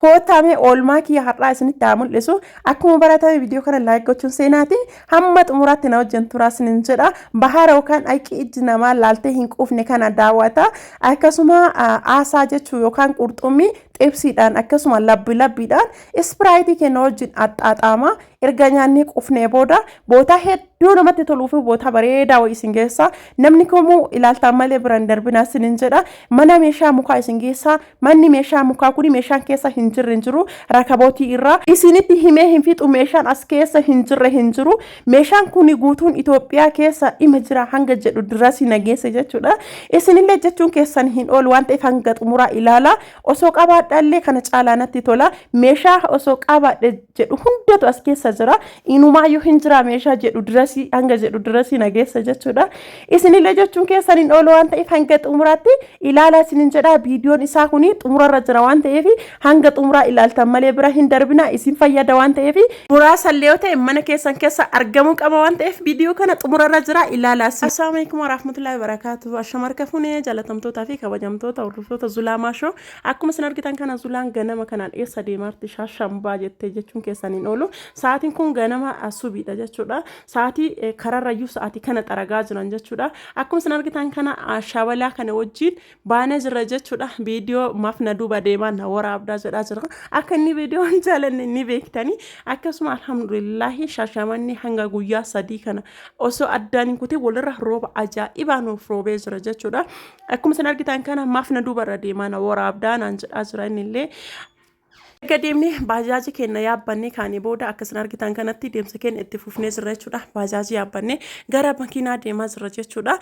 Kootame oolmaa kiyya har'aa isinitti haa mul'isu. Akkuma baratame viidiyoo kana laayik gochuun seenaatiin hamma xumuraatti na wajjin turaa isinin jedha. Bahaara yookaan ayiqii ijji namaa laaltee hin quufne kana daawwata. Akkasuma aasaa jechuu yookaan qurxummii xibsiidhaan akkasuma labbiidhaan ispiraayitii kenna wajjin axxaaxaama. Erga nyaannee quufnee booda boota hedduu namatti toluu fi boota bareedaa wayii isin geessa. Namni kamuu ilaaltaan malee biraan darbinaa isinin jedha. Mana meeshaa mukaa isin geessa. Manni meeshaa mukaa kuni meeshaan keessa hin jiru rakabootii irraa isinitti himee hin fixu meeshaan as keessa hin jiru. Meeshaan kuni guutuun Itoophiyaa keessa ima jira hanga jedhu dirasi nageessa jechuudha. Isinillee jechuun keessan hin oolu waan ta'eef hanga xumuraa ilaala. Osoo qabaadhaallee kana caalaa natti tola. Meeshaa osoo qabaadhe jedhu hundatu as keessa jira. Inumaayyuu hin jira meeshaa jedhu dirasi hanga jedhu dirasi nageessa jechuudha. Isinillee jechuun keessan hin oolu waan ta'eef hanga xumuraatti ilaala isinin jedha. Viidiyoon isaa kuni xumurarra jira waan ta'eef hanga xumuraa ilaaltan malee bira hin darbina isin fayyada waan ta'eef muraasallee yoo ta'e mana keessan keessa argamuu qaba waan ta'eef viidiyoo kana xumurarra jira ilaala. Assalaamu alaykum warahmatullahi wabarakatuh. Ashamarka funee jaalatamtoota fi kabajamtoota hordoftoota Zulaamaa Shoo. Akkuma isin argitan kana Zulaan ganama kanaan eessa deemarti shaashambaa jettee jechuun keessan hin oolu. Sa'aatiin kun ganama subiidha jechuudha. Sa'aatii kararrayyuu sa'aatii kana xaragaa jiran jechuudha. Akkuma isin argitan kana shabalaa kana wajjin baanee jira jechuudha. Viidiyoo maaf na duuba deemaa na waraabdaa jedhaa jira. Akka inni viidiyoon jaalanne ni beektanii. Akkasuma alhamdulillahi shaashamanni hanga guyyaa 3 kana osoo addaan hin kutin walirra rooba ajaa'ibaa nuuf roobee jira jechuudha. Akkuma isin argitan kana maaf na duuba irra deemaa na waraabdaa naan jedhaa jira innillee. Gadimni bajaaji kenna yaabbanne kaanii booda akka isin argitan kanatti deemsa keenya itti fufnee jirra jechuudha. Bajaaji yaabbanne gara makiinaa deemaa jirra jechuudha.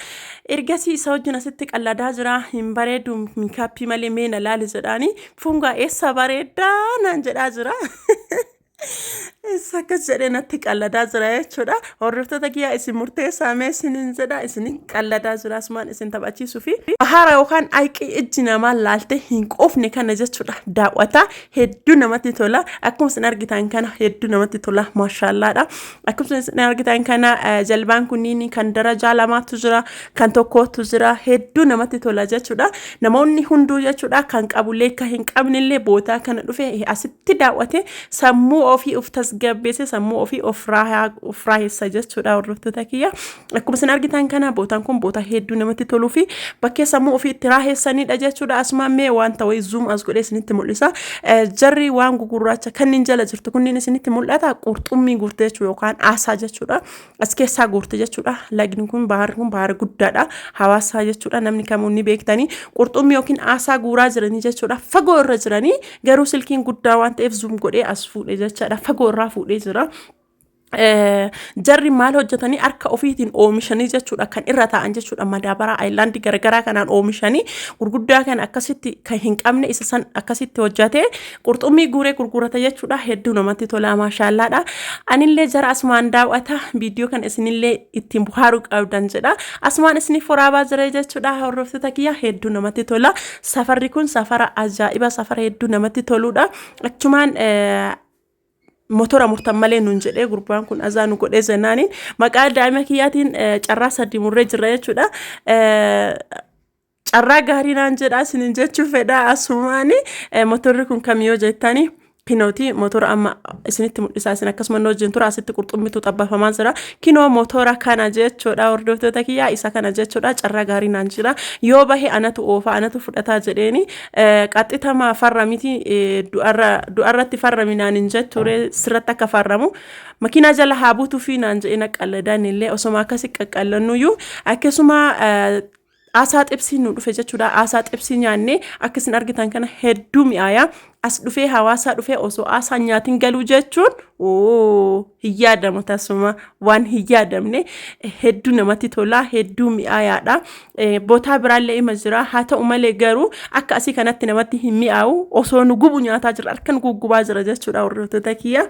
Ergasii isa wajjin asitti qalladaa jira. Hin bareedu miikaappii malee meena laali jedhaanii fungaa eessa bareedaa naan jedhaa jira. Sakas jedhee natti qalladaa jira jechuudha. Hordoftoota kiyyaa isin murteessaa mee isinin jedha isin qalladaa jira asumaan isin taphachiisuu fi bahaara yookaan ayiqii ijji namaa laaltee hin quufne kana jechuudha. Daawwata hedduu namatti tola. Akkuma isin argitan kana hedduu namatti tola maashaallaadha. Akkuma isin argitan kana jalbaan kunniin kan darajaa lamaatu jira kan tokkootu jira hedduu namatti tola jechuudha. Namoonni hunduu jechuudha kan qabullee kan hin qabnellee bootaa kana dhufe asitti daawwate sammuu ofii of tasgabbeesse sammuu ofii of raahessa jechuudha hordoftoota kiyya. Akkuma isin argitan kana bootaan kun boota hedduu namatti toluu fi bakkee sammuu ofii itti raahessanidha jechuudha. Asuma mee wanta wayii zoom as godhee isinitti mul'isa. Jarri waan gugurraacha kanneen jala jirtu kunniin isinitti mul'ata qurxummii guurte jechuudha yookaan aasaa jechuudha. As keessaa guurte jechuudha. Lagni kun baara guddaadha. Hawaasaa jechuudha namni kamuu ni beektanii qurxummii yookiin aasaa guuraa jiranii jechuudha. Fagoo irra jiranii garuu silkiin guddaa waan ta'eef zoom godhee as fuudhe jechuudha. Fagoo irraa fuudhee jira. Jarri maal hojjetanii harka ofiitiin oomishanii jechuudha kan irra taa'an jechuudha madaabaraa aayilaandii garagaraa kanaan oomishanii gurguddaa kan akkasitti kan hin qabne isa san akkasitti hojjate qurxummii guuree gurgurata jechuudha hedduu namatti tola maashaallaadha. Anillee jara asumaan daawwata viidiyoo kan isinillee ittiin buhaaruu qabdan jedha asumaan isiniif waraabaa jira jechuudha hordoftoota kiyya hedduu namatti tola. Safarri kun safara ajaa'iba safara hedduu namatti toluudha. Achumaan motora murtammalee nuun jedhee gurbaan kun azaanu godhee zennaaniin maqaa daa'ima kiyyaatiin carraa 3 murree jirra jechuudha. Carraa gaarii naan jedhaa isinin jechuu fedha asumaani motorri kun kamiyyoo jettanii kinooti motora amma isinitti mul'isaa isin akkasuma wajjin tura asitti qurxummitu xabbafamaa jira. Kinoo motora kana jechuudha hordoftoota kiyyaa isa kana jechuudha carraa gaarii naan jira. Yoo bahe anatu oofa anatu fudhataa jedheeni qaxxitama farra miti du'arratti farrami naan hin jetture sirratti akka farramu makiinaa jala haa buutuu fi naan jedhee qalladaan illee osoma akkasi qaqqallannuyyuu akkasuma aasaa xibsii nu dhufe jechuudha. Aasaa xibsii nyaannee akkasiin argitan kana hedduu mi'aayaa as dhufee hawaasaa dhufee osoo aasaa nyaatiin galuu jechuun hin yaadamu tasuma waan hin yaadamne hedduu namatti tola hedduu mi'aayaadha. Bootaa biraallee ima jira haa ta'u malee garuu akka asii kanatti namatti hin mi'aawu osoo nu gubu nyaataa jira harkan guggubaa jira jechuudha hordoftoota kiyya.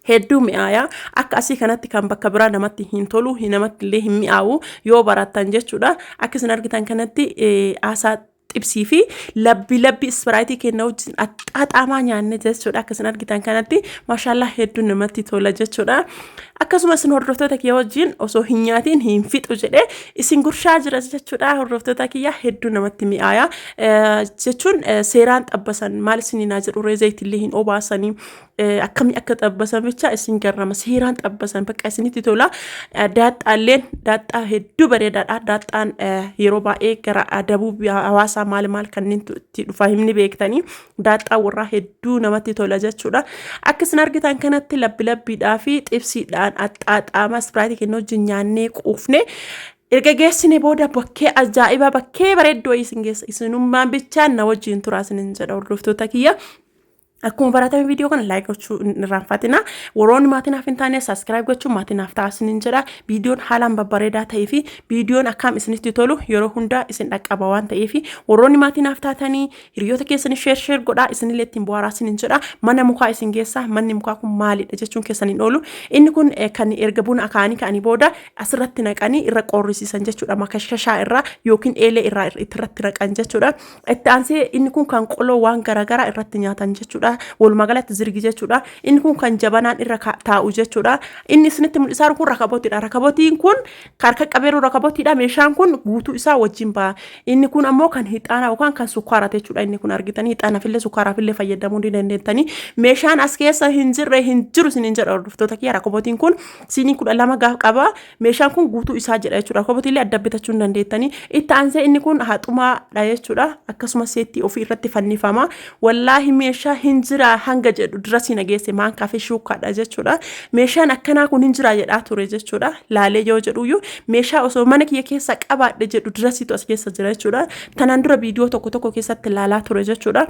Hedduu mi'aayaa akka asii kanatti kan bakka biraa namatti hin tolu namatti illee hin mi'aawu yoo barattan jechuudha. Akka isin argitan kanatti aasaa xibsii fi labbi ispiraayitii kenna wajjin axaaxaamaa nyaanne jechuudha. Akkasiin argitan kanatti maashaallah hedduu namatti tola jechuudha. Akkasumas isin hordoftoota kiyya wajjin osoo hin nyaatiin hin fixu jedhee isin gurshaa jira jechuudha. Hordoftoota kiyya hedduu namatti mi'aaya jechuun seeraan xabbasan maal isinii jedhu reezayitillee hin obaasanii akkamii akka xabbasan bicha isin garrama seeraan xabbasan bakka isinitti tola. Daaxxaalleen daaxxaa hedduu bareedaadha. Daaxxaan yeroo baay'ee gara Dabub Hawaasaa maal kanneen itti dhufa himni beektanii daaxxaa warraa hedduu namatti tola jechuudha. Akkasiin argitan kanatti labbiidhaa fi xibsiidhaan axaaxaama ispiraayitii kenna wajjin nyaannee quufne erga geessine booda bakkee ajaa'iba bakkee bareeddoo isin geessa isinummaan bichaan na wajjin turaa isinin jedha hordoftoota kiyya. Akkuma baratame video kana like gochuu irraanfatina warroonni maatinaaf hin taane subscribe gochuu maatinaaf taasisnin jedha. Videoon haalaan babbareedaa ta'ee fi videoon akkam isinitti tolu yeroo hundaa isin dhaqqaba waan ta'eef warroonni maatinaaf taatanii hiriyoota keessanii share godhaa isinillee ittiin bohaaraasnin jedha. Mana mukaa isin geessa manni mukaa kun maalidha jechuun keessaniin oolu inni kun kan erga buna akaanii ka'anii booda asirratti naqanii irra qorrisiisan jechuudha. Makashashaa irraa yookiin eelee irraa irratti naqan jechuudha. Itti aansee inni kun kan qoloo waan garagaraa irratti nyaatan jechuudha. Walumaa galatti zirgi jechuudha. Inni kun kan jabanaan irra taa'u jechuudha. Inni isinitti mul'isaan kun rakabootidha. Rakabootiin kun harka qabeeru rakabootiidha. Meeshaan kun guutuu isaa wajjin ba'a. Inni kun ammoo kan hixaana yookaan kan sukkaara jechuudha. Inni kun argitanii hixaanafillee sukkaaraafillee fayyadamuu ni dandeettanii. Meeshaan as keessa hin jiru isiniin jedha hordoftoota kiyya. Rakabootiin kun siinii 12 gaaf qaba. Meeshaan kun guutuu isaa jedha jechuudha. Rakabootiillee adda bitachuu ni dandeettanii. Itti aansee inni kun haxumaadha jechuudha. Akkasumas seetti ofii irratti fannifama. Wallaahi meeshaa hinjira hanga jedhu dirasii nageesse maan kaafee shuukaadha jechuudha. Meeshaan akkanaa kun hinjira jedhaa ture jechuudha. Laalee yoo jedhuyyuu meeshaa osoo mana kiyya keessa qabaadhe jedhu dirasiitu as keessa jira jechuudha. Tanaan dura viidiyoo tokko keessatti laalaa ture jechuudha.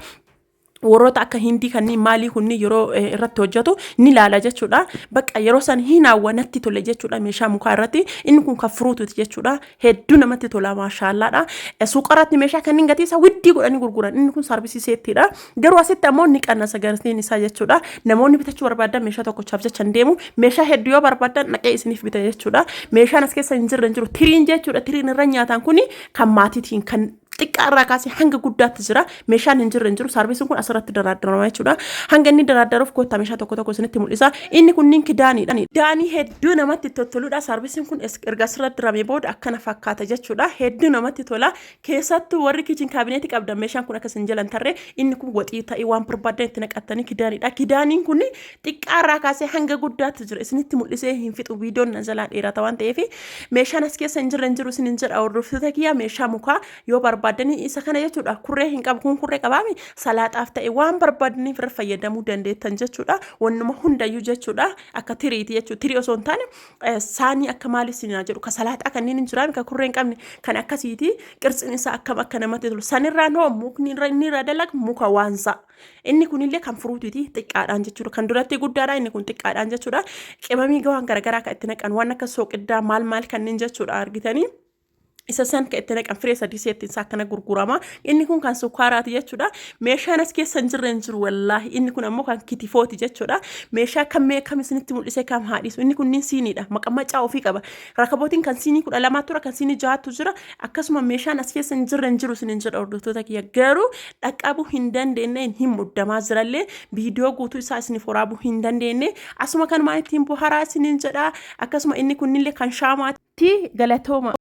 Warroota akka hindii kanneen maalii kunni yeroo irratti hojjetu ni laala jechuudha. Bakka yeroo san hinaawwanatti tole jechuudha. Meeshaa mukaa irratti inni kun kan furuututi jechuudha. Hedduu namatti tola maashaallaadha. Suuqarratti meeshaa kanneen gatii isaa widdii godhanii gurguran inni kun saarbisiiseettidha. Garuu asitti ammoo ni qannasa gatiin isaa jechuudha. Namoonni bitachuu barbaadan meeshaa tokkochaaf jecha hin deemu. Meeshaa hedduu yoo barbaadan naqee isiniif bita jechuudha. Meeshaan as keessa hin jiru tiriin jechuudha. Tiriin irra nyaatan kuni kan maatiitiin kan xiqqaarraa kaasee hanga guddaatti jira. Meeshaan hin jiru saarbisiin kun asirratti daradarama jechuudha. Hanga inni daradaruuf kotta meeshaa tokko isinitti mul'isa. Inni kunniin kidaaniidha. Daanii hedduu namatti toludha. Saarbisiin kun erga asirratti ramee booda akkana fakkaata jechuudha. Hedduu namatti tola. Keessattuu warri kiichin kaabineetii qabdan meeshaan kun akkas hin jalan tarree inni kun waxii ta'ee waan barbaadan itti naqattanii kidaaniidha. Kidaaniin kun xiqqaarraa kaasee hanga guddaatti jira. Isinitti mul'isee hin fixu viidiyoon na jalaa dheerata waan ta'eef meeshaan as keessa hin jiru isin hin jedha hordoftoota kiyya meeshaa mukaa yoo barbaadanii isa kana jechuudha. Kurree hin qabu kun kurree qabaami salaaxaaf ta'e waan barbaadaniif irra fayyadamuu dandeettan jechuudha. Wannuma hundayyuu jechuudha. Akka tiriiti jechuudha. Tirii osoo hin taane saanii akka maali sinaa jedhu ka salaaxaa kanneen hin jiraan ka kurree hin qabne kan akkasiiti qirtsiin isaa akkam akka namatti tolu. Sanirraan hoo mukni irra dalag muka waansa. Inni kunillee kan furuutiiti xiqqaadhaan jechuudha. Kan duratti guddaadha inni kun xiqqaadhaan jechuudha. Qimamii gawaan garagaraa kan itti naqan waan akka sooqiddaa maal kanneen jechuudha argitanii. Isa san ka itti naqan firee sadii seettiin isaa akkana gurgurama. Inni kun kan sukkaaraati jechuudha. Meeshaan as keessa hin jiru wallaahi. Inni kun ammoo kan kitifooti jechuudha. Meeshaa kam isinitti mul'isee kam haadhisu. Inni kunniin siiniidha. Maqammacaa ofii qaba. Rakabootiin kan siinii 12 tura kan siinii 6 jira. Akkasuma meeshaan as keessa hin jiru isinin jedha hordoftoota kiyya. Garuu dhaqqabuu hin dandeenye hin muddamaa jirallee viidiyoo guutuu isaa isiniif waraabuu hin dandeenye. Asuma kan maan ittiin bohaaraa isinin jedha. Akkasuma inni kunnillee kan shaamaatti galatooma.